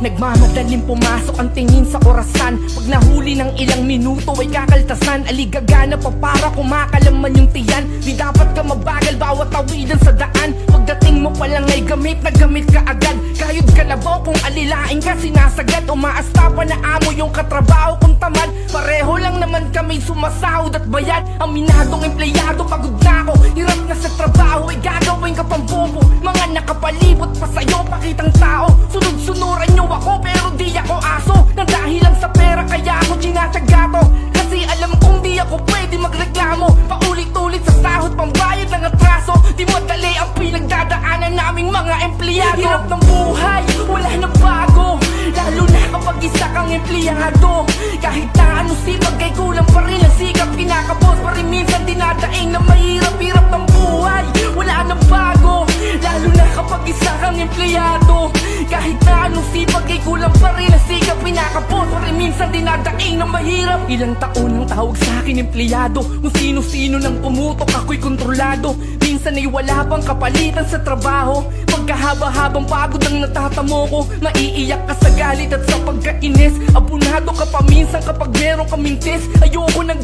Nagmamadaling pumasok ang tingin sa orasan. Pag nahuli ng ilang minuto ay kakaltasan. Aligagana pa para kumakalaman yung tiyan. Di dapat ka mabagal bawat tawidan sa daan. Pagdating mo palang ay gamit na gamit ka agad. Kayod kalabaw kung alilain ka sinasagad. Umaasta pa na amo yung katrabaho kung tamad. Pareho lang naman kami sumasahod at bayad. Aminadong empleyado pagod na ako. Hirap na sa trabaho ay gagawin ka pang bobo. Mga nakapalibot pa sa'yo pakitang tao. Sunod-sunuran nyo ako pero di ako aso. Nang dahil lang sa pera kaya ako ginatsaga to. Kasi alam kong di ako pwede magreklamo. Paulit-ulit sa sahod pambayad ng atraso. Di madali ang pinagdadaanan naming mga empleyado. Hirap ng buhay, wala na bago. Lalo na kapag isa kang empleyado. Kahit na ano sipag ay kulang pa rin ang sikap. Kinakabos pa rin minsan dinadaing na mahirap-hirap ng buhay. Wala na bago. Lalo na kapag isa kang empleyado. Kahit na anong sipag ay kulang pa rin ang sikap. Pinakapos pa rin minsan dinadaing na mahirap. Ilang taon ang tawag sa akin empleyado. Kung sino-sino nang pumutok ako'y kontrolado. Minsan ay wala pang kapalitan sa trabaho. Pagkahaba-habang pagod ang natatamo ko. Maiiyak ka sa galit at sa pagkainis. Abunado ka pa minsan kapag meron kaming test. Ayoko nang